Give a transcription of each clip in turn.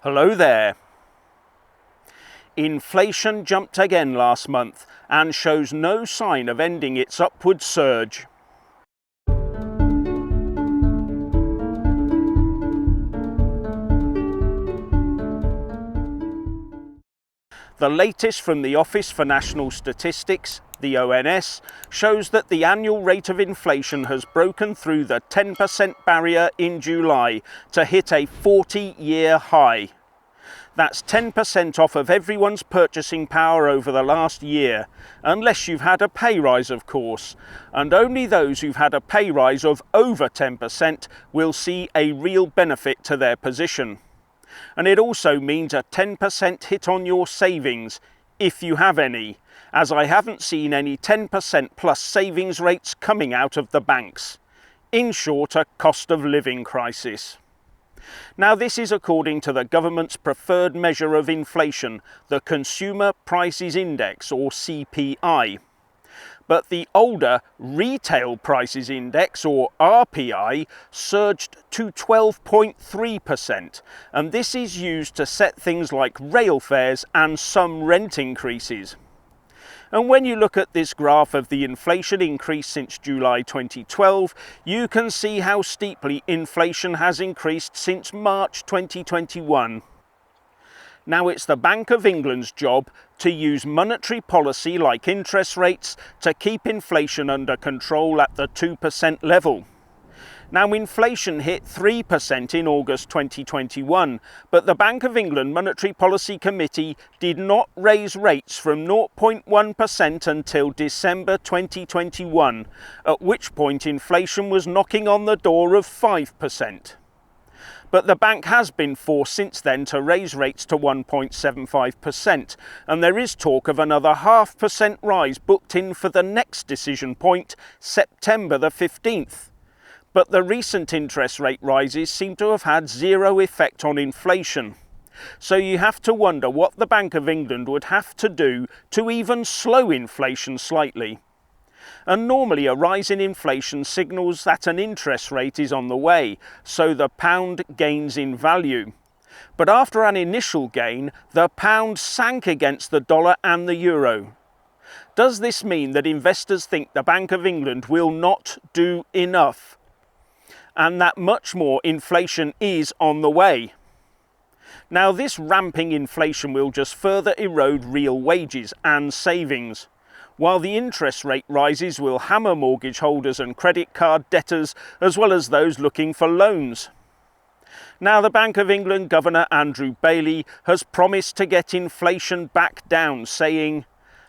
Hello there. Inflation jumped again last month and shows no sign of ending its upward surge. The latest from the Office for National Statistics, the ONS, shows that the annual rate of inflation has broken through the 10% barrier in July to hit a 40-year high. That's 10% off of everyone's purchasing power over the last year, unless you've had a pay rise, of course, and only those who've had a pay rise of over 10% will see a real benefit to their position. And it also means a 10% hit on your savings, if you have any, as I haven't seen any 10% plus savings rates coming out of the banks. In short, a cost of living crisis. Now, this is according to the government's preferred measure of inflation, the Consumer Prices Index, or CPI. But the older Retail Prices Index, or RPI, surged to 12.3%, and this is used to set things like rail fares and some rent increases. And when you look at this graph of the inflation increase since July 2012, you can see how steeply inflation has increased since March 2021. Now, it's the Bank of England's job to use monetary policy like interest rates to keep inflation under control at the 2% level. Now, inflation hit 3% in August 2021, but the Bank of England Monetary Policy Committee did not raise rates from 0.1% until December 2021, at which point inflation was knocking on the door of 5%. But the bank has been forced since then to raise rates to 1.75%, and there is talk of another 0.5% rise booked in for the next decision point, September the 15th. But the recent interest rate rises seem to have had zero effect on inflation. So you have to wonder what the Bank of England would have to do to even slow inflation slightly. And normally a rise in inflation signals that an interest rate is on the way, so the pound gains in value. But after an initial gain, the pound sank against the dollar and the euro. Does this mean that investors think the Bank of England will not do enough, and that much more inflation is on the way? Now, this ramping inflation will just further erode real wages and savings, while the interest rate rises will hammer mortgage holders and credit card debtors, as well as those looking for loans. Now, the Bank of England Governor Andrew Bailey has promised to get inflation back down, saying,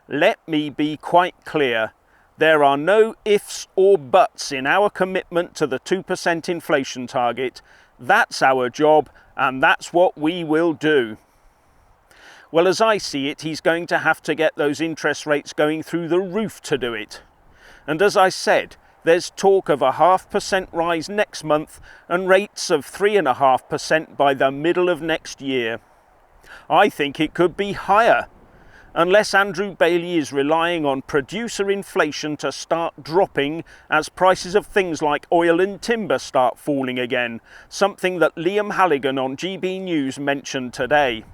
"Let me be quite clear. There are no ifs or buts in our commitment to the 2% inflation target. That's our job, and that's what we will do." Well, as I see it, he's going to have to get those interest rates going through the roof to do it. And as I said, there's talk of a 0.5% rise next month and rates of 3.5% by the middle of next year. I think it could be higher, unless Andrew Bailey is relying on producer inflation to start dropping as prices of things like oil and timber start falling again, something that Liam Halligan on GB News mentioned today.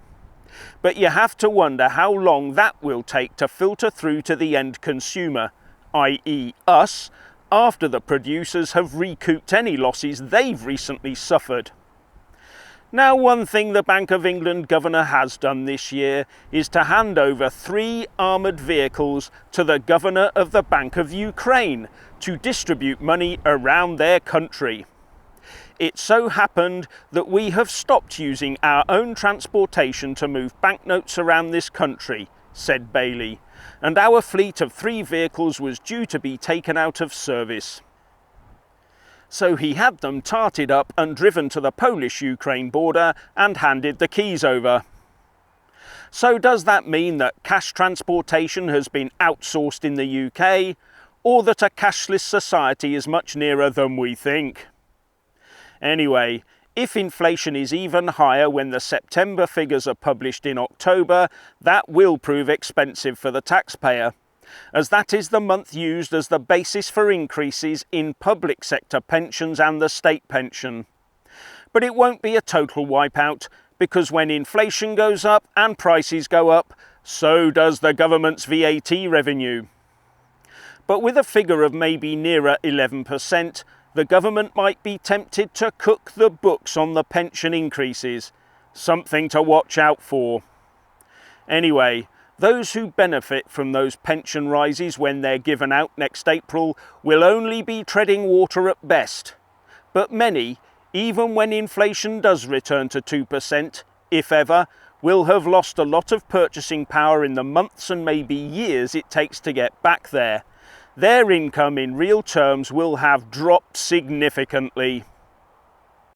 But you have to wonder how long that will take to filter through to the end consumer, i.e. us, after the producers have recouped any losses they've recently suffered. Now, one thing the Bank of England governor has done this year is to hand over 3 armoured vehicles to the governor of the Bank of Ukraine to distribute money around their country. It so happened that we have stopped using our own transportation to move banknotes around this country, said Bailey, and our fleet of 3 vehicles was due to be taken out of service. So he had them tarted up and driven to the Polish-Ukraine border and handed the keys over. So does that mean that cash transportation has been outsourced in the UK, or that a cashless society is much nearer than we think? Anyway, if inflation is even higher when the September figures are published in October, that will prove expensive for the taxpayer, as that is the month used as the basis for increases in public sector pensions and the state pension. But it won't be a total wipeout, because when inflation goes up and prices go up, so does the government's VAT revenue. But with a figure of maybe nearer 11%, the government might be tempted to cook the books on the pension increases. Something to watch out for. Anyway, those who benefit from those pension rises when they're given out next April will only be treading water at best. But many, even when inflation does return to 2%, if ever, will have lost a lot of purchasing power in the months and maybe years it takes to get back there. Their income in real terms will have dropped significantly.